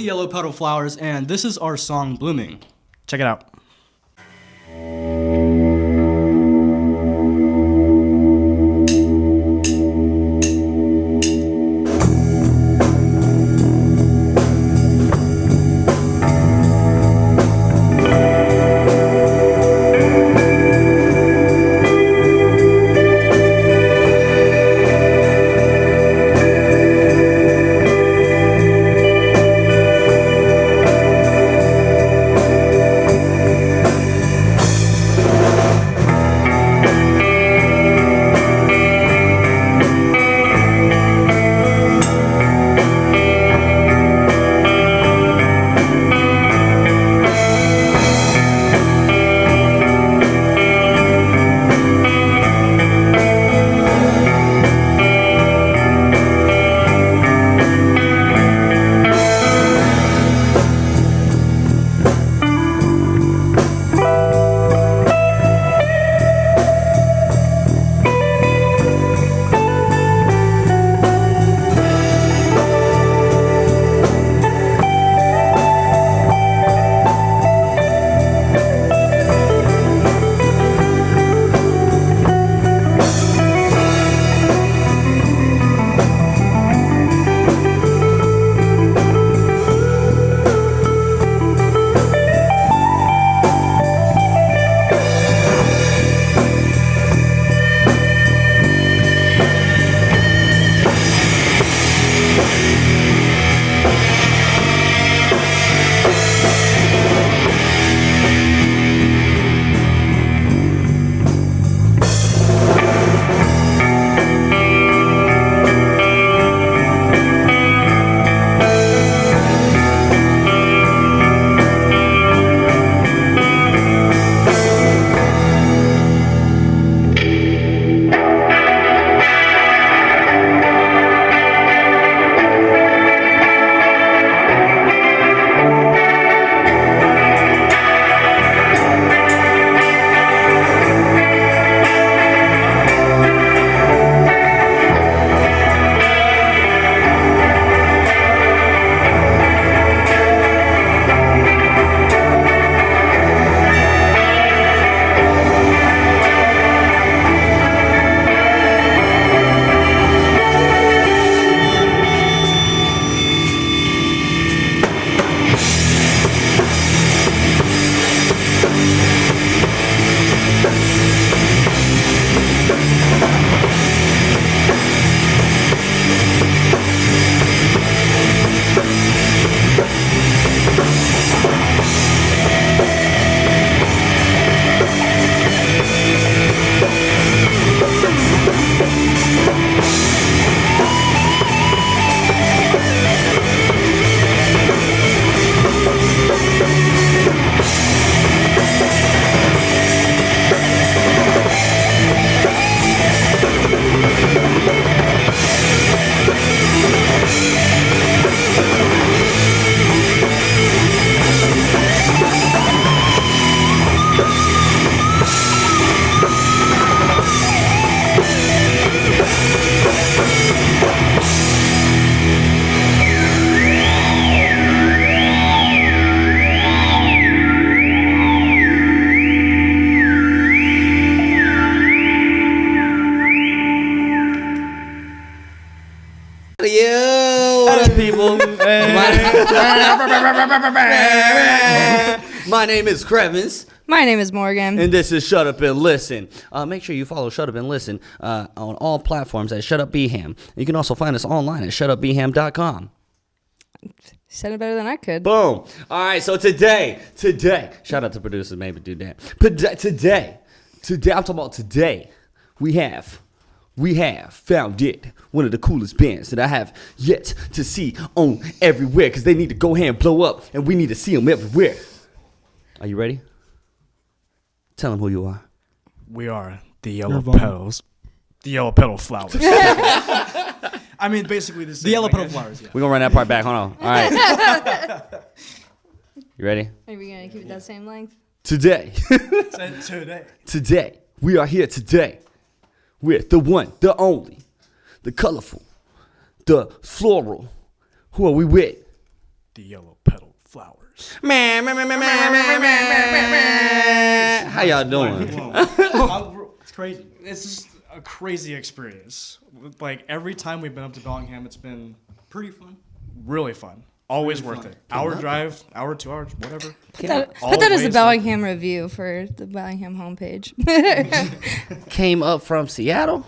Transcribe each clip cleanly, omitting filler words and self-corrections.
the Yellow Peddled Flowers, and this is our song Blooming. Check it out. People. My name is CHRVNS. My name is Morgan. And this is Shut Up and Listen. Make sure you follow Shut Up and Listen on all platforms at Shut Up Bellingham. You can also find us online at shutupbellingham.com. Said it better than I could. Boom. All right, so today, shout out to producers, maybe do that. Today, I'm talking about today, we have found it. One of the coolest bands that I have yet to see on everywhere, because they need to go ahead and blow up, and we need to see them everywhere. Are you ready? Tell them who you are. We are the Yellow Petals. The Yellow Peddled Flowers. I mean, basically the same. The Yellow Peddled Flowers, yeah. We're going to run that part back. Hold on. All right. You ready? Are we going to keep it that same length? Today. Today. We are here today with the one, the only, the colorful, the floral. Who are we with? the Yellow Peddled Flowers. How y'all doing? It's crazy. It's just a crazy experience. Like every time we've been up to Bellingham, it's been Pretty fun. really fun. Always Really worth fun. it. Hour drive, hour, 2 hours, whatever. Put All that as ways a Bellingham review for the Bellingham homepage. Came up from Seattle.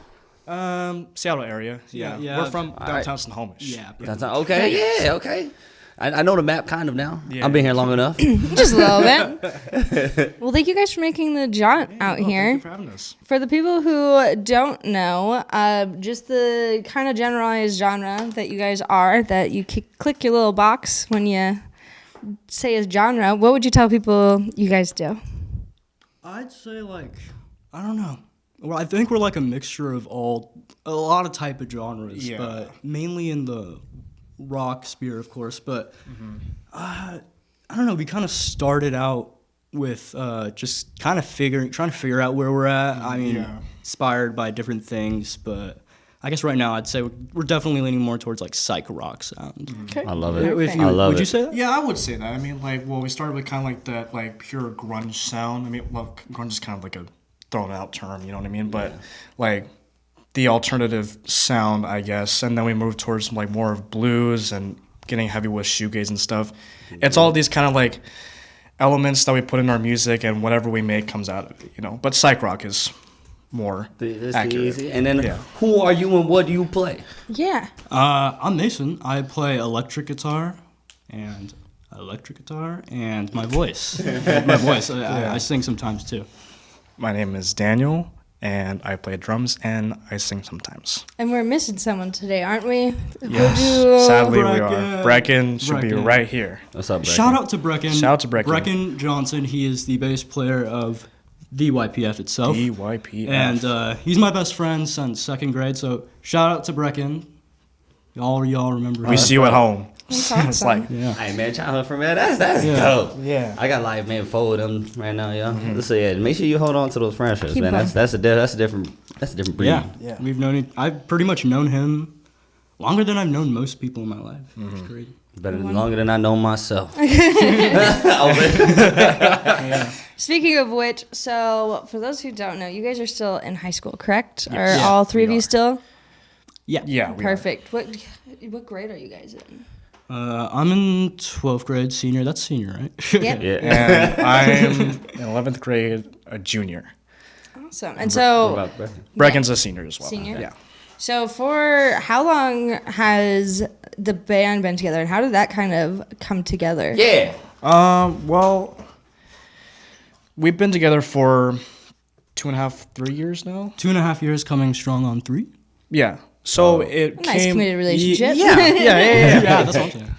Seattle area. Yeah. Yeah. We're from right. downtown Snohomish. Yeah. That's okay. Yeah. Okay. I know the map kind of now. Yeah. I've been here long enough. Just a little bit. Well, thank you guys for making the jaunt out Thank here. you for having us. For the people who don't know, just the kind of generalized genre that you guys are, that you click your little box when you say a genre, what would you tell people you guys do? I'd say I don't know. Well, I think we're like a mixture of a lot of type of genres, Yeah. but mainly in the rock sphere, of course. But I don't know. We kind of started out with just kind of trying to figure out where we're at. I mean, Yeah. inspired by different things, but I guess right now I'd say we're definitely leaning more towards like psych rock sound. Okay. I love it. Perfect. I love Would you it. say that? Yeah, I would say that. I mean, we started with kind of like that, pure grunge sound. I mean, grunge is kind of like a thrown out term, you know what I mean? But the alternative sound, I guess, and then we moved towards more of blues and getting heavy with shoegaze and stuff. It's all these kind of elements that we put in our music, and whatever we make comes out of it, you know. But psych rock is more It's accurate. easy. And then, Yeah. who are you and what do you play? Yeah. I'm Mason. I play electric guitar and my voice. I sing sometimes too. My name is Daniel, and I play drums and I sing sometimes. And we're missing someone today, aren't we? Yes, sadly we Brecken. are. Brecken should be Brecken. right here. What's up, Brecken? Shout out to Brecken. Shout out to Brecken. Brecken Johnson. He is the bass player of the YPF itself. DYPF. And he's my best friend since second grade. So shout out to Brecken. Y'all remember We him. see you at home. That's It's awesome. Yeah. Hey man, childhood from man, that's Yeah. dope. Yeah. I got four of them right now, y'all. So yeah, make sure you hold on to those friendships, Keep man. them. That's a different breed. Yeah. Yeah. We've known. I've pretty much known him longer than I've known most people in my life. It's crazy. Better longer than I know myself. Speaking of which, so for those who don't know, you guys are still in high school, correct? Are Yeah, all three of we you are. still? Yeah. we are. Perfect. What grade are you guys in? I'm in 12th grade, senior. That's senior, right? Yep. Yeah. And I'm in 11th grade, a junior. Awesome. And so, What about Brecken? Brecken's a senior as well. Senior? Yeah. so for how long has the band been together, and how did that kind of come together? Yeah. Well, we've been together for 2.5, 3 years now. 2.5 years coming strong on 3. Yeah. So it Nice came. committed relationship. Yeah. Yeah, that's what I'm saying.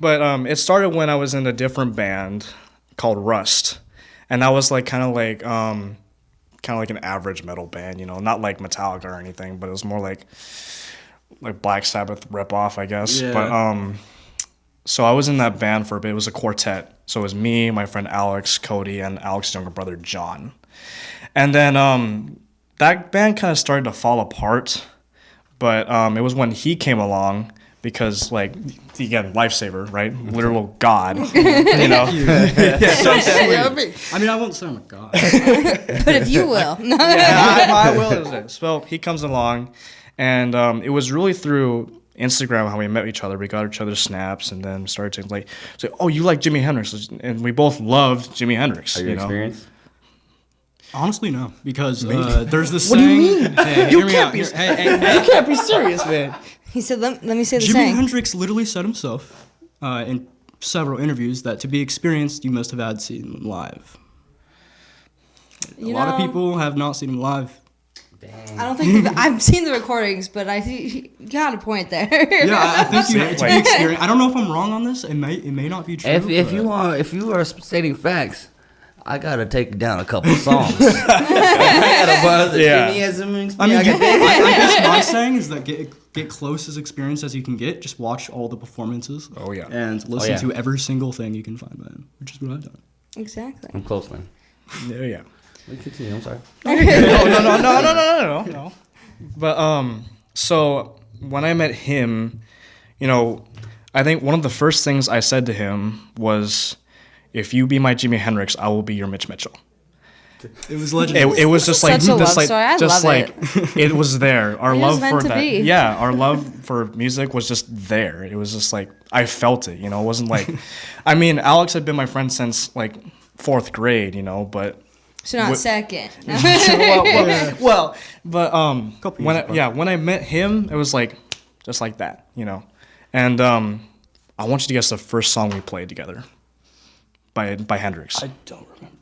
But it started when I was in a different band called Rust, and that was kind of like an average metal band, you know, not like Metallica or anything, but it was more like Black Sabbath ripoff, I guess. Yeah. But so I was in that band for a bit. It was a quartet, so it was me, my friend Alex, Cody, and Alex's younger brother John. And then that band kind of started to fall apart, but it was when he came along. Because, again, lifesaver, right? Literal God, you know? So sweet. I mean, I won't say I'm a god. But if you will. I will. So he comes along, and it was really through Instagram how we met each other. We got each other's snaps, and then started to say, "Oh, you like Jimi Hendrix?" And we both loved Jimi Hendrix. Are you experienced? Honestly, no, because there's this saying. do you mean? Hey, You hear me can't out. be- Hey, You can't be serious, man. He said, let me say the Jimi saying. Hendrix literally said himself in several interviews that to be experienced, you must have had seen him live. A lot of people have not seen him live. I don't think I've seen the recordings, but I think you got a point there. Yeah, I think you to be Wait. experienced. I don't know if I'm wrong on this. It may not be true. If you are stating facts, I gotta take down a couple songs. I gotta buzz it. Yeah. Jimmy has some experience. I mean, I I guess my saying is that get close as experience as you can get. Just watch all the performances. Oh, yeah. And listen yeah. to every single thing you can find by him, which is what I've done. Exactly. I'm close, man. Yeah. We continue. I'm sorry. No. But so when I met him, you know, I think one of the first things I said to him was, "If you be my Jimi Hendrix, I will be your Mitch Mitchell." It was legendary. It was just like Such a just love like story. I just love like it was there. Our It was love meant for to that. be. Yeah, our love for music was just there. It was just like I felt it. It wasn't like, I mean, Alex had been my friend since like 4th grade. But. So not second. But Couple when years when I met him, it was like just like that, And I want you to guess the first song we played together by Hendrix. I don't remember.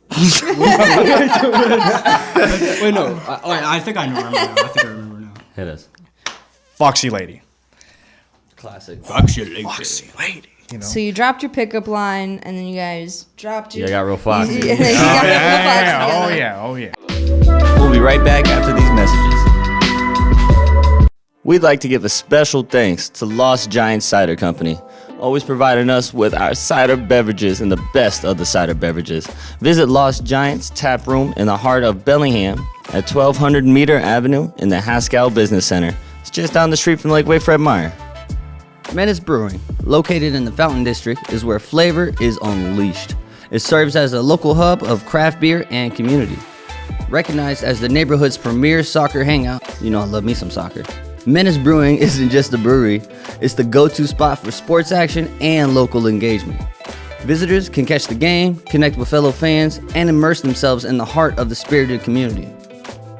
Wait, no. I think I remember now. I remember now. Hit us. Foxy Lady. Classic. Foxy Lady. So you dropped your pickup line, and then you guys dropped your. You got real foxy. You got real foxy together. Oh yeah. We'll be right back after these messages. We'd like to give a special thanks to Lost Giant Cider Company, always providing us with our cider beverages and the best of the cider beverages. Visit Lost Giant's tap room in the heart of Bellingham at 1200 Meter Avenue in the Haskell Business Center. It's just down the street from Lakeway Fred Meyer. Menace Brewing, located in the Fountain District, is where flavor is unleashed. It serves as a local hub of craft beer and community. Recognized as the neighborhood's premier soccer hangout, I love me some soccer. Menace Brewing isn't just a brewery, it's the go-to spot for sports action and local engagement. Visitors can catch the game, connect with fellow fans, and immerse themselves in the heart of the spirited community.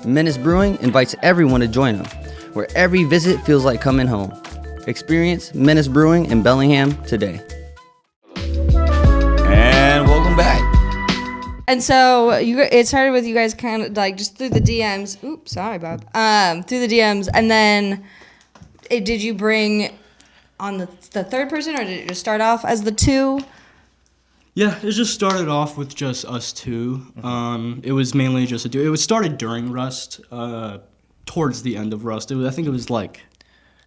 Menace Brewing invites everyone to join them, where every visit feels like coming home. Experience Menace Brewing in Bellingham today. And welcome back. And so it started with you guys kind of like just through the DMs. Oops, sorry, Bob. Through the DMs, and then did you bring on the third person, or did it just start off as the two? Yeah, it just started off with just us two. It was mainly just a duo. It was started during Rust, towards the end of Rust. I think it was like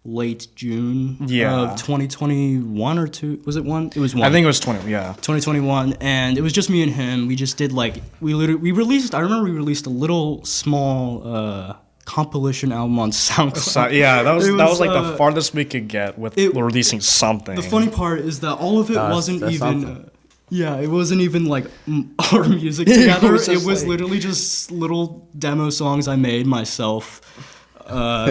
late June of 2021 or two. Was it one? It was one. I think it was 2021, and it was just me and him. We just did we released. I remember we released a little small compilation album on SoundCloud. So, yeah, that was like the farthest we could get with releasing something. The funny part is that all of it wasn't even. It wasn't even like our music together. It was literally just little demo songs I made myself.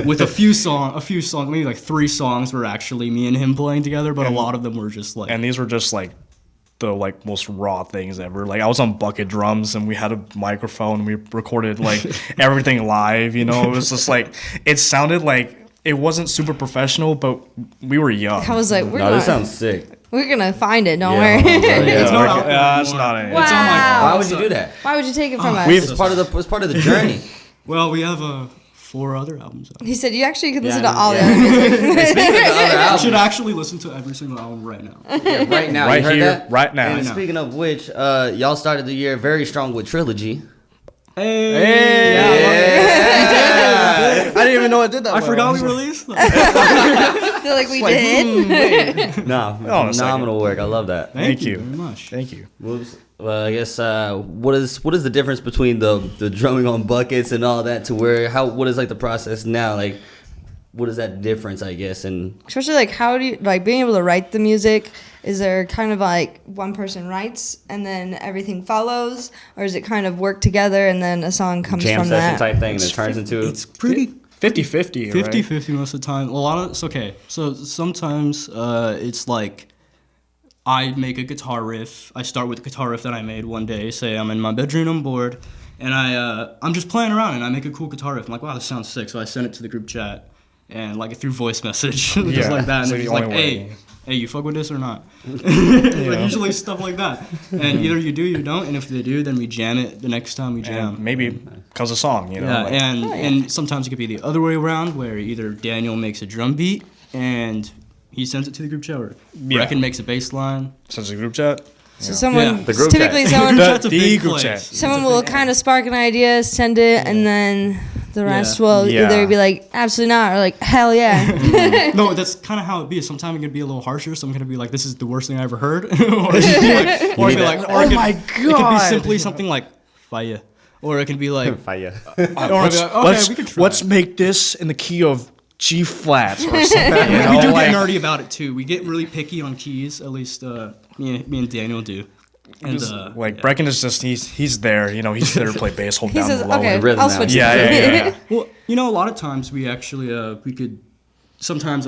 With a few songs, maybe like 3 songs were actually me and him playing together, but a lot of them were just like. And these were just like the most raw things ever. Like I was on bucket drums and we had a microphone. We recorded like everything live. It was just like it sounded like it wasn't super professional, but we were young. I was like, This sounds sick. We're gonna find it. Don't worry. It's not out there it's not it. Wow. It's on my Why would you do that? Why would you take it from us? It's part of the journey. Well, we have 4 other albums out. He said you actually could listen Yeah, to all yeah. the other music. Speaking of the other I albums, should actually listen to every single album right now. right now, Right you heard here, that? right now. And speaking of which, y'all started the year very strong with Trilogy. Hey! I didn't even know I did that. I forgot we released them. I feel like we did. No, phenomenal work. I love that. Thank you very much. Thank you. Well, I guess what is the difference between the drumming on buckets and all that to what is like the process now? Like, what is that difference? I guess and Especially like how do you like being able to write the music? Is there kind of like one person writes and then everything follows, or is it kind of work together and then a song comes jam from session that? type thing, and it turns into It's pretty 50-50, right? 50-50 most of the time. A lot of it's okay. So sometimes it's like I make a guitar riff. I start with a guitar riff that I made one day. Say I'm in my bedroom, I'm bored, and I'm just playing around and I make a cool guitar riff. I'm like, wow, this sounds sick. So I send it to the group chat and like through voice message, just Yeah, like that. And so they're the just like, only way. hey, you fuck with this or not? Like usually stuff like that. And either you do, you don't. And if they do, then we jam it the next time we jam. And maybe because of song, Yeah, like- and sometimes it could be the other way around, where either Daniel makes a drum beat and he sends it to the group chat, or Brecken makes a bass line. Since the group chat. So someone Yeah. The group typically chat. someone That's a The big group place. chat. someone will kind of spark an idea, send it, and then the rest Yeah. will Yeah. either be like absolutely not or like hell yeah. No, that's kind of how it be. Sometimes it can be a little harsher. Some can be like, "This is the worst thing I ever heard," or it can be like, Oh my It could be simply something like "fire," or it can be like, fire. or I'll be like, okay, we can try. Let's make this in the key of G flats or something. We do get nerdy about it too. We get really picky on keys. At least me and Daniel do. And Brecken is just he's there. You know, he's there to play bass, hold He down says, the low. okay, rhythm I'll now. switch. Yeah. well, you know, a lot of times we actually we could. Sometimes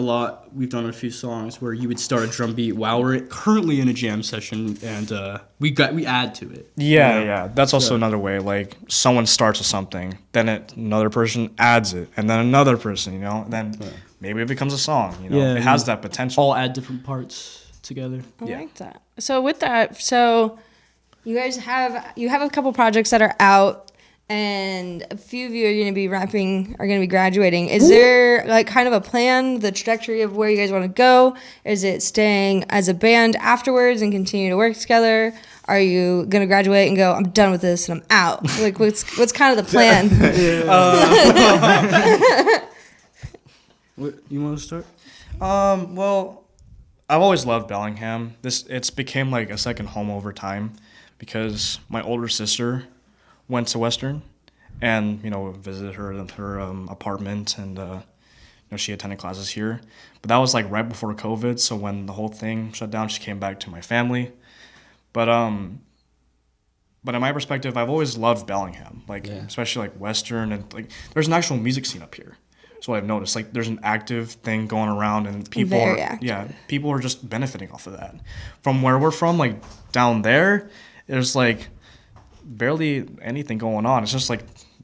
we've done a few songs where you would start a drum beat while we're currently in a jam session, and we add to it. Yeah. That's also another way. Like someone starts with something, then another person adds it, and then another person. You know, then maybe it becomes a song. You know, Yeah, it has that potential. All add different parts together. I like that. So with that, you guys have a couple projects that are out, and a few of you are going to be graduating. Is there like kind of a plan, the trajectory of where you guys want to go? Is it staying as a band afterwards and continue to work together? Are you going to graduate and go, I'm done with this and I'm out? Like what's kind of the plan? What, you want to start? Well, I've always loved Bellingham. It's became like a second home over time because my older sister went to Western, and visited her in her apartment, and she attended classes here. But that was like right before COVID, so when the whole thing shut down, she came back to my family. But in my perspective, I've always loved Bellingham, especially like Western, and like there's an actual music scene up here. So I've noticed like there's an active thing going around, and people people are just benefiting off of that. From where we're from, like down there, there's like barely anything going on. It's just like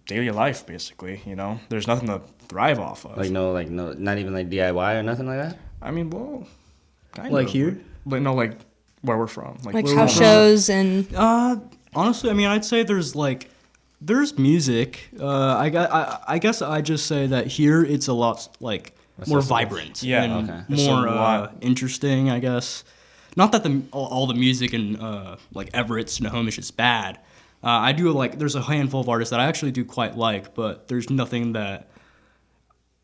daily life, basically. There's nothing to thrive off of. No, not even like DIY or nothing like that. I mean, well, kind Like of. here? But no, like where we're from. Like where house we're from. shows and Honestly, I mean, I'd say there's music. I guess I just say that here it's a lot like more vibrant. Yeah, and okay. It's a more lot. interesting, I guess. Not that all the music in like Everett, Snohomish is bad. I do there's a handful of artists that I actually do quite like, but there's nothing that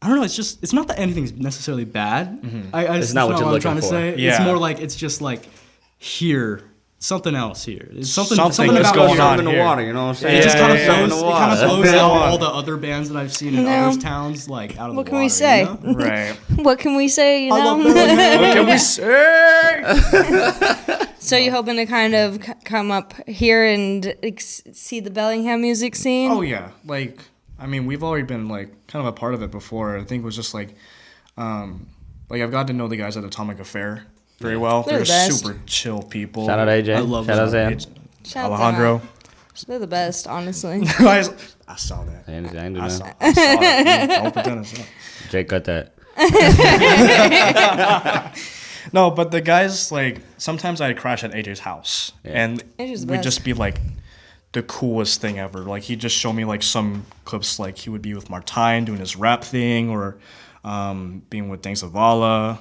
I don't know. It's not that anything's necessarily bad. Mm-hmm. It's not what you're I'm looking trying to for. say. Yeah. It's more like it's just like here, something else here. It's something Something is about going here. on in the here. water, you know what I'm saying? It just kind of Yeah, blows, in the it kind of water. blows out Yeah. all the other bands that I've seen in No. other towns, like out of What the can we water, say? you know? Right. what can we say? You I know. love Bellingham. What can we say? So you hoping to kind of come up here and see the Bellingham music scene? Oh yeah, I mean, we've already been kind of a part of it before. I think it was just I've gotten to know the guys at Atomic Affair very well. They're the They're best. super chill people. Shout out AJ. I love Shout out them. Zan. Shout them Alejandro. out. They're the best, honestly. I saw that. I ain't do I that. saw it. Don't pretend it's not. Jake got that. No, but the guys, sometimes I'd crash at AJ's house. Yeah. And AJ's the we'd best. just be the coolest thing ever. He'd just show me some clips, he would be with Martine doing his rap thing, or being with Dang Zavala.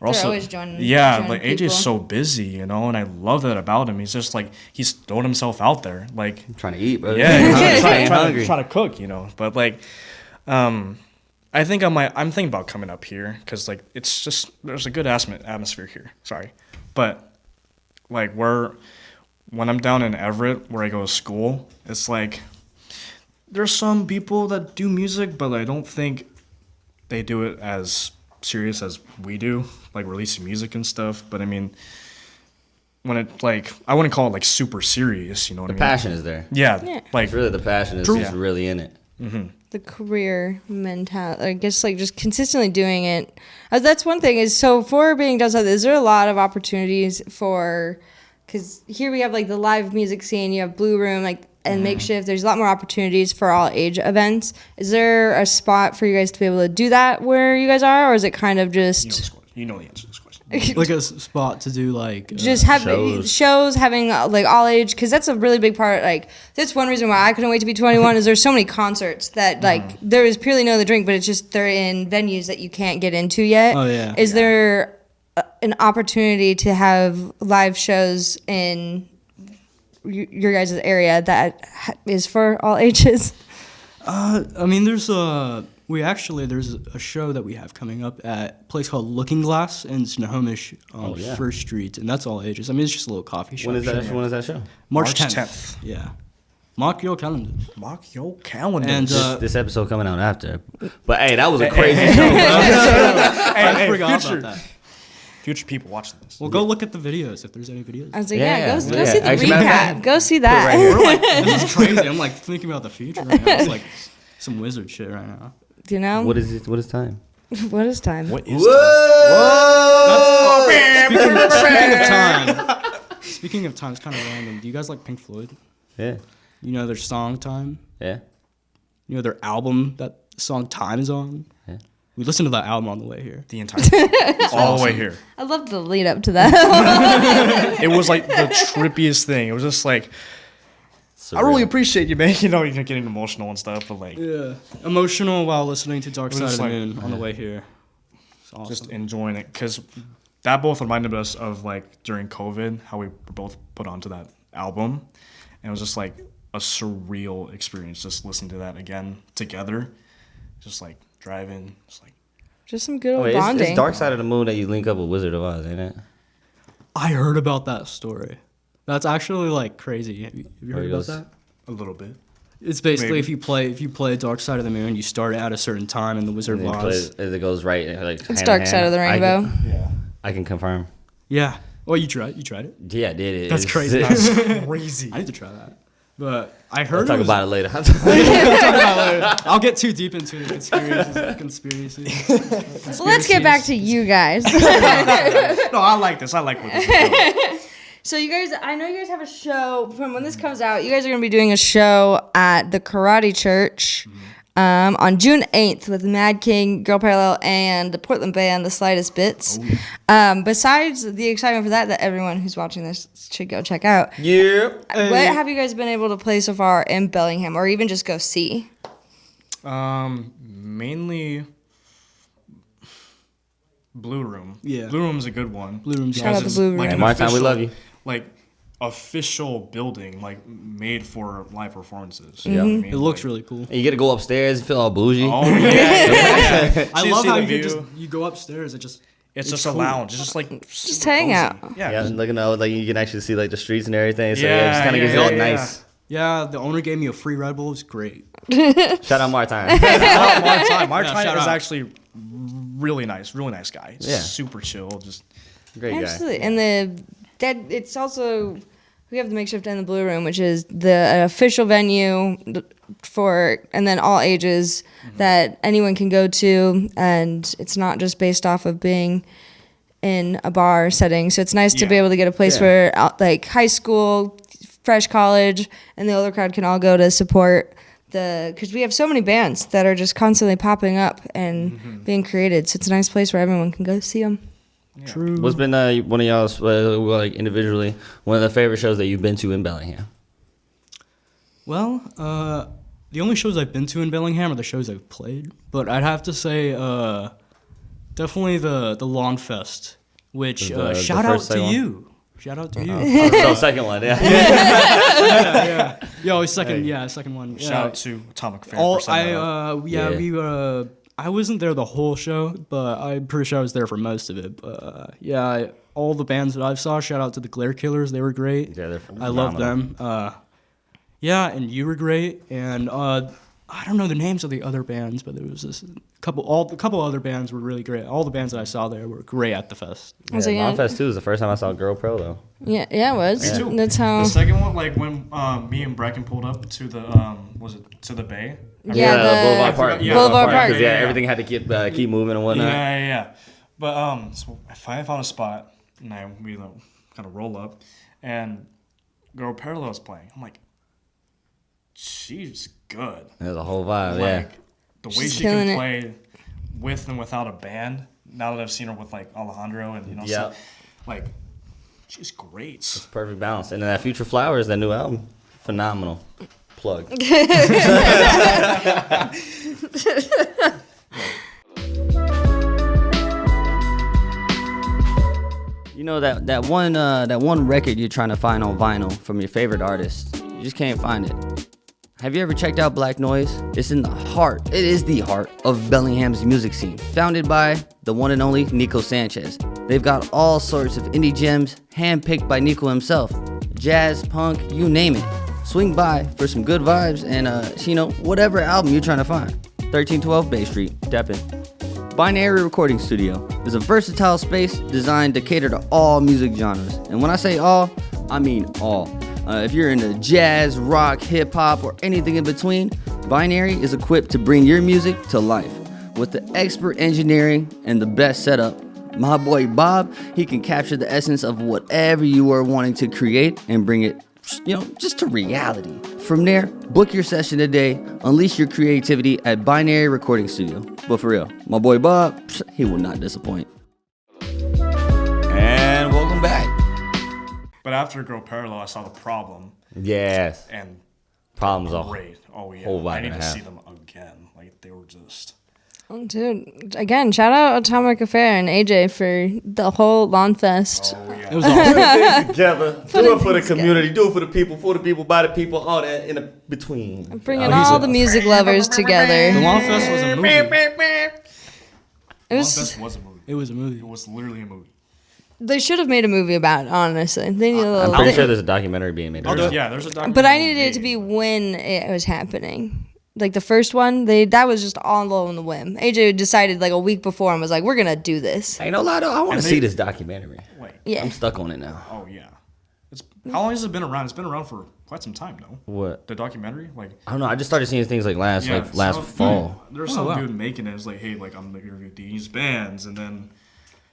Or also, always joining AJ's people. so busy, and I love that about him. He's just he's throwing himself out there. Trying to eat, bro. Yeah, he's Staying trying hungry. to cook, But I think I'm thinking about coming up here because it's just there's a good atmosphere here. Sorry, but when I'm down in Everett where I go to school, it's there's some people that do music, but I don't think they do it as serious as we do, releasing music and stuff. But I mean, when it I wouldn't call it super serious, you know what I mean? Passion is there. Yeah, Yeah. It's really the passion is just really in it. The career mentality, I guess, just consistently doing it. That's one thing is, so for being done south, is there a lot of opportunities for, because here we have the live music scene, you have Blue Room, and Makeshift, there's a lot more opportunities for all age events. Is there a spot for you guys to be able to do that where you guys are, or is it kind of just You know the answer to this question. Like a spot to do just have shows having all age, because that's a really big part. That's one reason why I couldn't wait to be 21 is there's so many concerts that there is purely no other drink, but it's just they're in venues that you can't get into yet. Oh, yeah. Is there an opportunity to have live shows in your guys' area that is for all ages? I mean, there's a show that we have coming up at a place called Looking Glass in Snohomish on First Street, and that's all ages. I mean, it's just a little coffee shop. When is that show? March March 10th. 10th. Yeah. Mark your calendars. Mark your calendar. And This episode coming out after. But hey, that was a crazy show. I forgot about that. Future people watching this. Well, go look at the videos if there's any videos. I was like, Yeah, go yeah. see the Actually, matter of fact, recap. Go see that. right here. We're like, this is crazy. I'm like thinking about the future right now. It's like some wizard shit right now. Do you know? What is it? What is time? What is time? What is Speaking of time, it's kind of random. Do you guys like Pink Floyd? Yeah. You know their song Time? Yeah. You know their album that song Time is on? Yeah. We listened to that album on the way here. the entire thing? All the way here. I love the lead up to that. It was like the trippiest thing. It was just like, I really appreciate you, man. You know, you're getting emotional and stuff, but like, Yeah. Emotional while listening to Dark It was Side of just the like- Moon on the way here. It's awesome. just enjoying it because that both reminded us of like during COVID how we were both put onto that album, and it was just like a surreal experience just listening to that again together, just like driving, just like Just some good Oh, old it's bonding. Dark Side of the Moon that you link up with Wizard of Oz, ain't it? I heard about that story. That's actually like crazy. Have you There heard he about goes. that? a little bit. It's basically Maybe. if you play Dark Side of the Moon, you start at a certain time in the Wizard And of then Oz. it goes right like. It's hand in Dark hand. Side of the Rainbow. Yeah, I can confirm. Yeah. Oh, you tried it? Yeah, I did it. That's It's- crazy. crazy. I need to try that. But I heard We'll talk was- about it later. I'll get too deep into the conspiracies. So let's get back to you guys. No, I like this. I like what this is doing. So you guys, I know you guys have a show. From when this comes out, you guys are going to be doing a show at the Karate Church on June 8th with Mad King, Girl Parallel, and the Portland band, The Slightest Bits. Besides the excitement for that everyone who's watching this should go check out. Yeah. What have you guys been able to play so far in Bellingham, or even just go see? Mainly Blue Room. Yeah. Blue Room's a good one. Blue Room's Shout out Because to Blue it's, Room. an Hey, Martin, we official- love you. Like official building, like made for live performances. Yeah. You know what I mean? It looks Like, really cool. And you get to go upstairs, feel all bougie. Oh yeah. I See- love see how the you view. just you go upstairs. It's just cool. a lounge. It's just like Just hang out. Yeah. Yeah, and looking out, like you can actually see like the streets and everything. So Yeah, yeah, it just kind of gives you yeah, that yeah. nice. Yeah, the owner gave me a free Red Bull. It was great. Shout out Martin. Martin shout is out. actually really nice guy. Yeah. Super chill. Just Great guy. Absolutely. And it's also, we have the makeshift and the Blue Room, which is the official venue for, and then all ages that anyone can go to. And it's not just based off of being in a bar setting. So it's nice to be Yeah. able to get a place Yeah. where like high school, fresh college, and the older crowd can all go to support because we have so many bands that are just constantly popping up and being created. So it's a nice place where everyone can go see them. True. What's been one of y'all's like individually one of the favorite shows that you've been to in Bellingham? Well, the only shows I've been to in Bellingham are the shows I've played. But I'd have to say, definitely the Lawn Fest, which The shout out first to second one? you. Shout out to you. Oh, second one, yeah. Yo, second one. shout out to Atomic Fan All for setting that up. Yeah. I wasn't there the whole show, but I'm pretty sure I was there for most of it. But all the bands that I saw, shout out to the Glare Killers, they were great. Yeah, they're I love phenomenal. them. And you were great, and I don't know the names of the other bands, but there was this couple other bands were really great. All the bands that I saw there were great at the fest. I was like, yeah. Fest 2 is the first time I saw Girl Pro though. Yeah, it was. Me too. That's how. The second one, like when me and Bracken pulled up to the to the bay. Yeah, the the Boulevard Park. Yeah, Boulevard Park. Because Yeah. everything had to keep moving and whatnot. Yeah. But so I finally found a spot, and we kind of roll up, and Girl Parallel's playing. I'm like, she's good. There's a whole vibe, yeah. Like the way She's she killing can it. play with and without a band. Now that I've seen her with like Alejandro and Yeah. so, like she's great. Perfect balance. And then that Future Flowers, that new album, phenomenal. Plug. You know that one record you're trying to find on vinyl from your favorite artist, you just can't find it. Have you ever checked out Black Noise? It's in the heart. It is the heart of Bellingham's music scene. Founded by the one and only Nico Sanchez. They've got all sorts of indie gems handpicked by Nico himself. Jazz, punk, you name it. Swing by for some good vibes and, whatever album you're trying to find. 1312 Bay Street, Deppin. Binary Recording Studio is a versatile space designed to cater to all music genres. And when I say all, I mean all. If you're into jazz, rock, hip-hop, or anything in between, Binary is equipped to bring your music to life. With the expert engineering and the best setup, my boy Bob, he can capture the essence of whatever you are wanting to create and bring it, just to reality. From there, book your session today, unleash your creativity at Binary Recording Studio. But for real, my boy Bob, he will not disappoint. And welcome back. But after Grow Parallel, I saw the problem. Yes. And Problems are great. Oh, yeah. whole lot I need and to a half. see them again. Like, they were just... Oh, dude, again, shout out Atomic Affair and AJ for the whole Lawn Fest. Oh, yeah. It was awesome. Things together. Do Putting it for the things community. Do it for the people, by the people, all that in the between. Bringing all the music lovers The together. Lawn Fest was a movie. It Lawn was. Fest was a movie. It was a movie. It was literally a movie. They should have made a movie about it. Honestly, they need a little. I'm pretty sure there's a documentary being made. Yeah, there's a documentary. But I needed it to be when it was happening. Like the first one, that was just all on the whim. AJ decided like a week before and was like, "We're gonna do this." Ain't no lie though. I want to And see they- this documentary. Wait. Yeah. I'm stuck on it now. Oh, yeah. How long has it been around? It's been around for quite some time, though. What? The documentary? Like... I don't know. I just started seeing things like last so- fall. There's some dude making it. It's like, hey, like, I'm going to review these bands, and then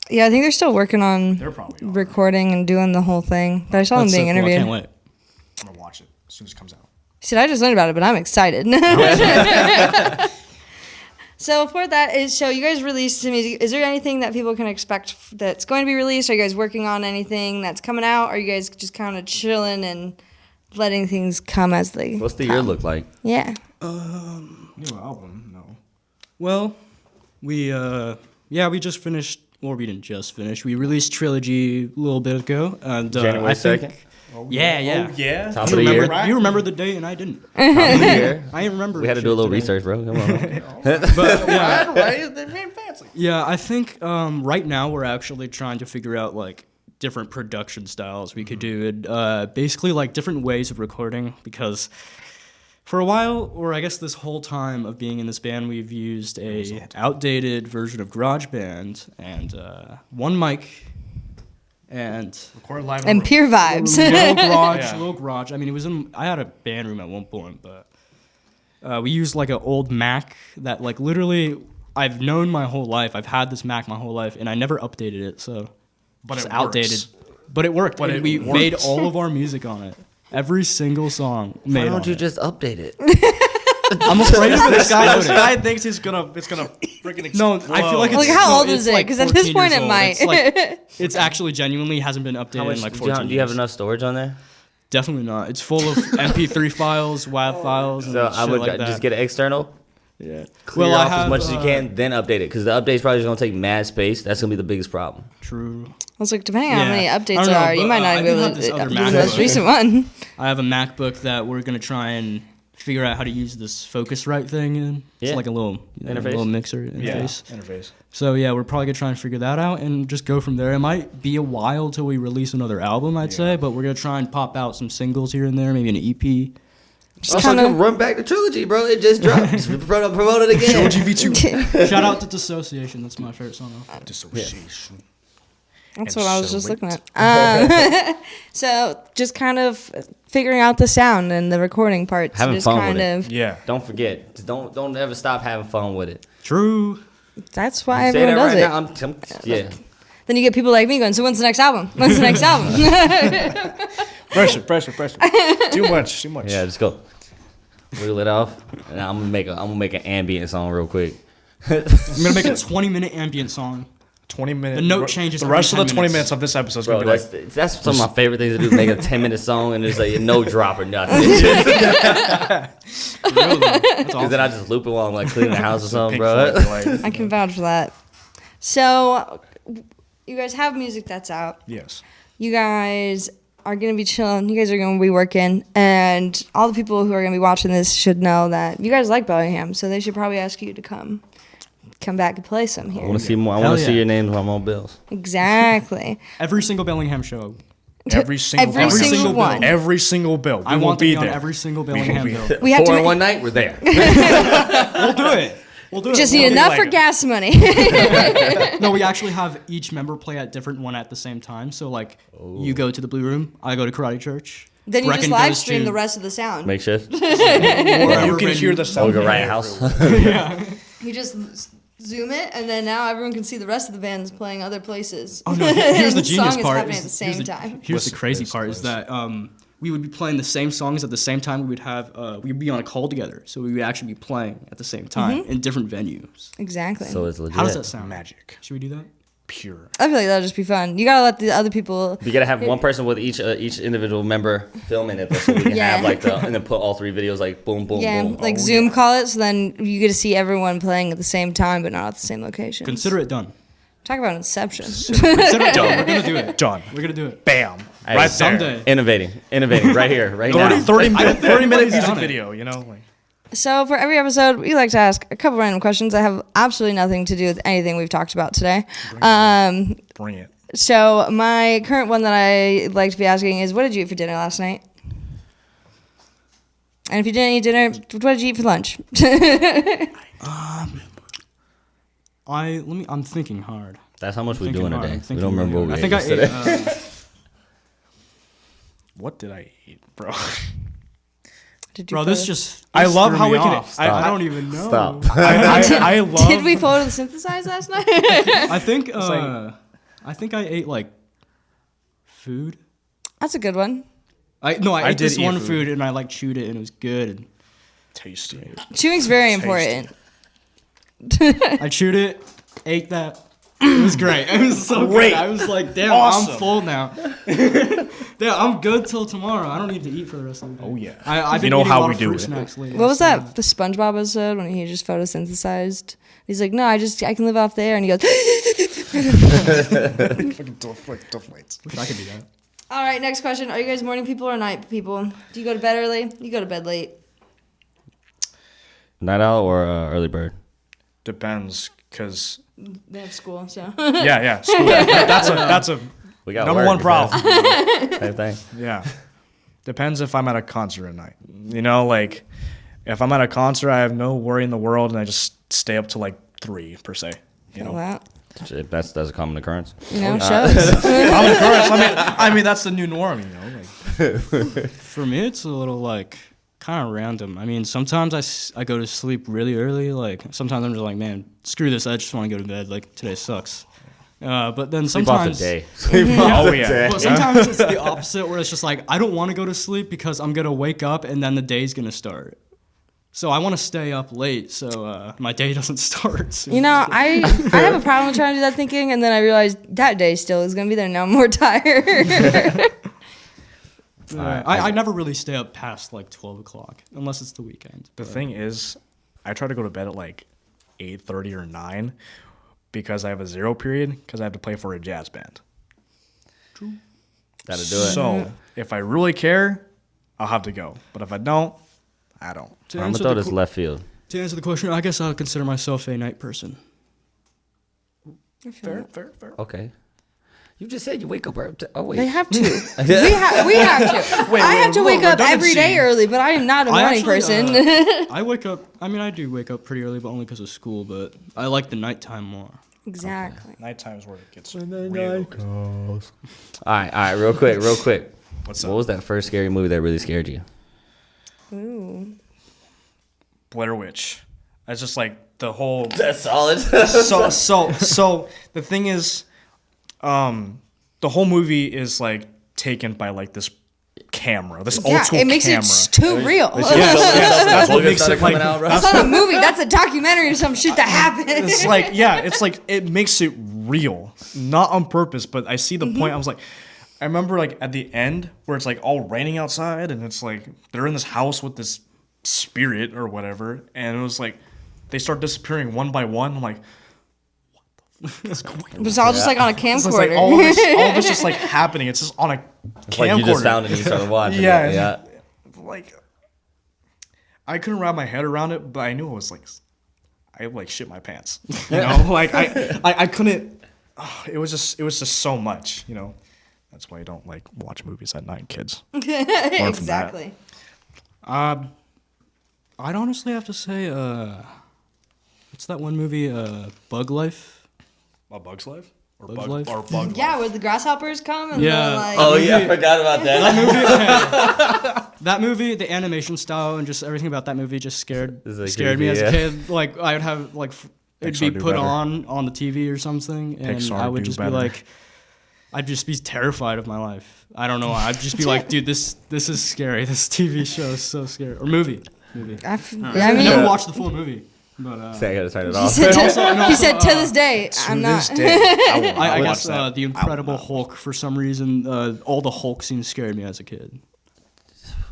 Yeah, I think they're still working on they're probably all recording and doing the whole thing. But I saw them That's so being cool. I interviewed. can't wait. I'm going to watch it as soon as it comes out. See, I just learned about it, but I'm excited. So for that you guys released some music. Is there anything that people can expect that's going to be released? Are you guys working on anything that's coming out? Are you guys just kind of chilling and letting things come as they What's the come? year look like? Yeah. New album? No. Well, we just finished, or we didn't just finish. We released Trilogy a little bit ago, and January I think, 2nd? Yeah. Oh, yeah? Top You of the year. remember, you remember the date, and I didn't. Top of the year. I didn't remember. We had to do a shit little today. research, bro. Come on. But yeah, Right? They're very fancy. yeah. I think right now we're actually trying to figure out like different production styles we could do, and basically like different ways of recording, because for a while, or I guess this whole time of being in this band, we've used a outdated version of GarageBand and one mic and Record live And pure vibes. little garage. I mean, I had a band room at one point, but we used like an old Mac that like literally I've known my whole life. I've had this Mac my whole life, and I never updated it, so But it's it outdated. works. But it worked. But and it we works. made all of our music on it. Every single song Why made don't on you it. just update it? I'm afraid of This guy exploding. thinks it's gonna freaking No, explode. I feel like it's Like, how no, old it's is it? like 'Cause at this 14 point years it old. might. It's like it's actually genuinely hasn't been updated in like 14 do you have years. enough storage on there? Definitely not. It's full of MP3 files, WAV files, and So I shit would like that. just get an external, yeah. clear Well, I off have, as much as you can, then update it. Because the update's probably just going to take mad space. That's going to be the biggest problem. True. I was like, depending on how Yeah. many I updates don't there know, are, you but, might not I even do be have able this to other do the MacBook. most recent one. I have a MacBook that we're gonna try and figure out how to use this Focusrite thing in. Yeah. It's like a little Interface. little mixer Yeah, interface. interface. So yeah, we're probably gonna try and figure that out and just go from there. It might be a while till we release another album, I'd say, but we're gonna try and pop out some singles here and there, maybe an E EP. Also, kinda- come run back the trilogy, bro. It just dropped. Just promote it again. GV2. Shout out to Dissociation. That's my favorite song. Dissociation. That's And what I was so just wait. looking at. So just kind of figuring out the sound and the recording parts. Having just fun with kind it. of. Yeah. Don't forget. Just don't ever stop having fun with it. True. That's why Say everyone that does right it. now. Yeah. Then you get people like me going, so when's the next album? When's the next album? Pressure. Too much. Yeah, just go. Reel it off. And I'm gonna make an ambient song real quick. I'm gonna make a 20-minute ambient song. 20 minutes. The note changes The every rest of 10 the 20 minutes. minutes of this episode is Bro, going to be like... that's some of my favorite things to do. Make a 10-minute song and there's like no drop or nothing. That's awesome. Then I just loop it while I'm like cleaning the house or something, Pink bro. Floyd, like, I can vouch for that. So you guys have music that's out. yes. You guys are going to be chilling. You guys are going to be working. And all the people who are going to be watching this should know that you guys like Bellingham. So they should probably ask you to come back and play some I here. want to see more. I Hell want to see yeah. your names on more bills. Exactly. Every single Bellingham show. Every single Every Bellingham. single one. Every single bill. I We will want to be be on there. every single Bellingham be bill. We have Four to in one night, we're there. We'll do it. We'll do it. just We'll need do enough like for it. gas money. it. No, we actually have each member play at different one at the same time. So like, you go to the Blue Room, I go to Karate Church. Then you just Brecken live goes stream to the rest of the sound. Makeshift. You can hear the sound. Olga Riot House. You just zoom it, and then now everyone can see the rest of the bands playing other places. Oh no! Here's the The genius song is part. happening at the same time. Here's the Listen, crazy listen, part is listen. that we would be playing the same songs at the same time. We would have we'd be on a call together, so we would actually be playing at the same time in different venues. Exactly. So it's legit. How does that sound? Magic. Should we do that? Pure. I feel like that'll just be fun. You gotta let the other people. You gotta have one person with each individual member filming it, so we can Yeah. have like and then put all three videos like boom, boom, Yeah, boom. like Zoom call it, so then you get to see everyone playing at the same time, but not at the same location. Consider it done. Talk about Inception. Consider it done. We're gonna do it. Done. We're gonna do it. Bam. Hey, Right someday. there. Innovating, right here, right now. 30 minute Everybody's music done it. video, you know? Like, So for every episode, we like to ask a couple random questions that have absolutely nothing to do with anything we've talked about today. bring it. So my current one that I like to be asking is, what did you eat for dinner last night? And if you didn't eat dinner, what did you eat for lunch? I'm thinking hard. That's how much we Thinking do in a hard. day. I'm We thinking don't remember really what we hard. I ate think I yesterday. ate. What did I eat, bro? Did you Bro, this photo- just. I this love threw how me we can- off. I- I don't even know. Stop. I love. Did we photosynthesize last night? I think. like- I think I ate like food. That's a good one. I ate did this eat one food. food and I like chewed it and it was good. Tasty. Chewing's very important. I chewed it, ate that. It was great. It was so Great. great. I was like, damn, Awesome. I'm full now. Damn, I'm good till tomorrow. I don't need to eat for the rest of the day. Oh, yeah. I've been You know eating how a lot we of do fruit it. snacks lately. What was so- that? The SpongeBob episode when he just photosynthesized? He's like, no, I can live off the air, and he goes. Fucking deflates. I could do that. All right, next question. Are you guys morning people or night people? Do you go to bed early? You go to bed late. Night owl or early bird? Depends, cause They have school, so. yeah, school. That's a We got number work, one it problem. says. Same thing. Yeah. Depends if I'm at a concert at night. You know, like if I'm at a concert, I have no worry in the world, and I just stay up till like 3 per se. You know, Wow. Shit, that's a common occurrence. You know, shows. common occurrence. I mean that's the new norm. You know, like For me, it's a little like kind of random. I mean, sometimes I go to sleep really early. Like sometimes I'm just like, man, screw this. I just want to go to bed. Like today sucks. But then Sleep off the sometimes, day. Sleep off Oh, the yeah. day. well, sometimes it's the opposite where it's just like I don't want to go to sleep because I'm gonna wake up and then the day's gonna start. So I want to stay up late so my day doesn't start. Soon. You know, I have a problem with trying to do that thinking, and then I realized that day still is gonna be there. Now I'm more tired. I never really stay up past like 12 o'clock unless it's the weekend. the thing is, I try to go to bed at like 8:30 or 9 because I have a 0 period because I have to play for a jazz band. Gotta do it. So if I really care, I'll have to go. But if I don't, I don't. To I'm gonna answer throw the this qu- left field. To answer the question, I guess I'll consider myself a night person. Fair. Okay. You just said you wake up. Oh wait. They have to. we have to. I have to wake up every day early, but I am not a morning person. I wake up. I mean, I do wake up pretty early, but only because of school. But I like the nighttime more. Exactly. Nighttime is where it gets real. All right, real quick. What's What up? was that first scary movie that really scared you? Ooh. Blair Witch. It's just like the whole. That's solid. So the thing is, the whole movie is like taken by like this camera, this old Yeah, school it makes camera. it too real. Yes, that's what makes it like. That's not a movie. That's a documentary or some shit that happened. It's like it's like it makes it real, not on purpose. But I see the point. I was like, I remember like at the end where it's like all raining outside, and it's like they're in this house with this spirit or whatever, and it was like they start disappearing one by one. I'm like, It was all just like on a it's camcorder. like all of this just like happening. It's just on a It's camcorder. like you just found it and you started watching Yeah, it. Yeah. like I couldn't wrap my head around it, but I knew it was like I like shit my pants. You know, like I couldn't. It was just so much. You know, That's why you don't like watch movies at night, kids. Exactly. I'd honestly have to say, what's that one movie, Bug Life? A Bug's Life? Or Bug's Bug Life? Or Bug Yeah, Life? where the grasshoppers come and Yeah. they're like, Oh yeah, I forgot about that. That movie, the animation style and just everything about that movie just scared It's like me as a creepy, kid. Like I would have like it'd Pixar be do put better. on the TV or something, and Pixar I would do just better. be like, I'd just be terrified of my life. I don't know. I'd just be like, dude, this is scary. This TV show is so scary. Or movie. I I mean, never watched the full movie, but Say I gotta turn it he off. said, he said to this day, I'm not. To this day, I will I not guess watch that. the Incredible Hulk, for some reason, all the Hulk scenes scared me as a kid.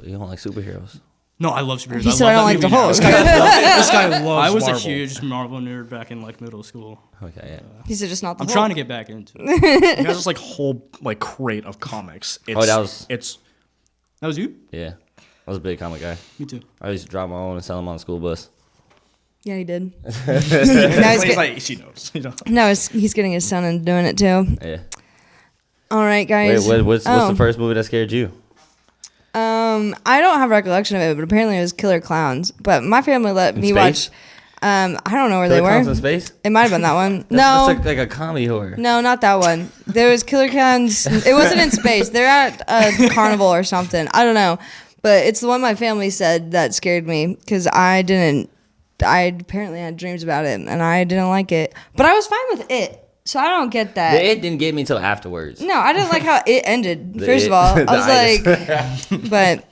You don't like superheroes. No, I love superheroes. He said I don't love like the that movie Hulk. now. This guy loves I was Marvel. a huge Marvel nerd back in like middle school. Okay, yeah. He said just not the I'm Hulk. trying to get back into it. He has this like whole like crate of comics. It's, that was- it's That was you? Yeah. I was a big comic guy. Me too. I used to drive my own and sell them on the school bus. Yeah, he did. he's like she knows. You know. No, he's getting his son and doing it too. Yeah. All right, Wait, guys. what's the first movie that scared you? I don't have recollection of it, but apparently it was Killer Clowns. But my family let me space? watch. I don't know where they Killer Clowns were. in Space? It might have been that one. That's No, like a comedy horror. no, not that one. There was Killer Clowns. It wasn't in space. They're at a carnival or something. I don't know, but it's the one my family said that scared me because I didn't. I apparently had dreams about it and I didn't like it, but I was fine with it. So I don't get that. It didn't get me until afterwards. No, I didn't like how it ended. The First it- of all, I the was like, but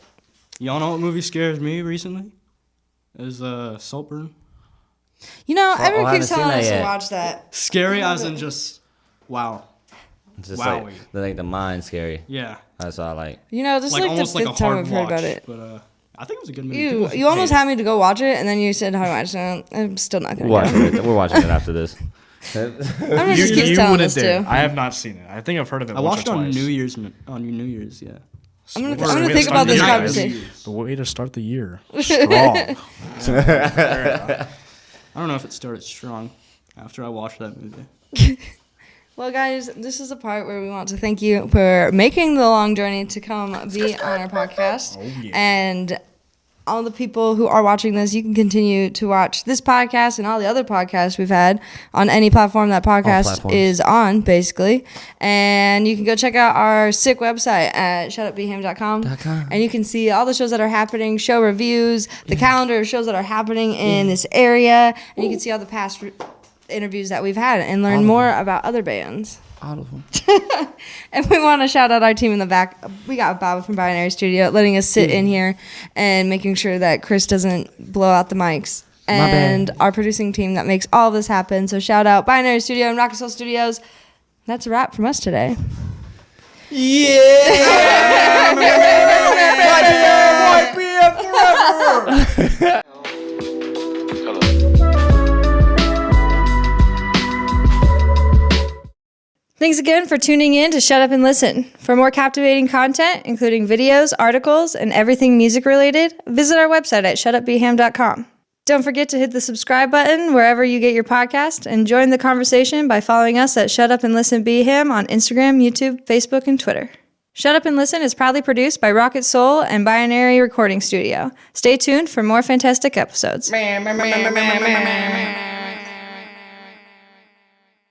Y'all know what movie scares me recently? Is Saltburn. you know, I everyone haven't keeps seen telling that us to yet. watch that. Scary as in just wow. It's just Wowie. like the mind scary. Yeah. That's all I like. You know, this is Like like the almost like a fifth time hard I've heard watch. about it. But I think it was a good movie. You almost had me to go watch it, and then you said how to watch it. I'm still not gonna. We're Go. watching it. We're watching it after this. Everyone just keeps telling us to. I have not seen it. I think I've heard of it. I watched once or on twice. New Year's. On New Year's, yeah. I'm Way gonna to think start about the this year, guys. conversation. The way to start the year strong. I don't know if it started strong after I watched that movie. Well, guys, this is the part where we want to thank you for making the long journey to come be on our podcast. yeah. And all the people who are watching this, you can continue to watch this podcast and all the other podcasts we've had on any platform that podcast platforms. is on, basically. And you can go check out our sick website at shutupbeham.com. And you can see all the shows that are happening, show reviews, the calendar of shows that are happening in this area. And you can see all the past interviews that we've had and learn more about other bands. All of them. And we want to shout out our team in the back. We got Bob from Binary Studio letting us sit in here and making sure that Chris doesn't blow out the mics. And our producing team that makes all this happen. So shout out Binary Studio and Rock and Soul Studios. That's a wrap from us today. Thanks again for tuning in to Shut Up and Listen. For more captivating content, including videos, articles, and everything music related, visit our website at shutupbeham.com. Don't forget to hit the subscribe button wherever you get your podcast and join the conversation by following us at Shut Up and Listen Beham on Instagram, YouTube, Facebook, and Twitter. Shut Up and Listen is proudly produced by Rocket Soul and Binary Recording Studio. Stay tuned for more fantastic episodes.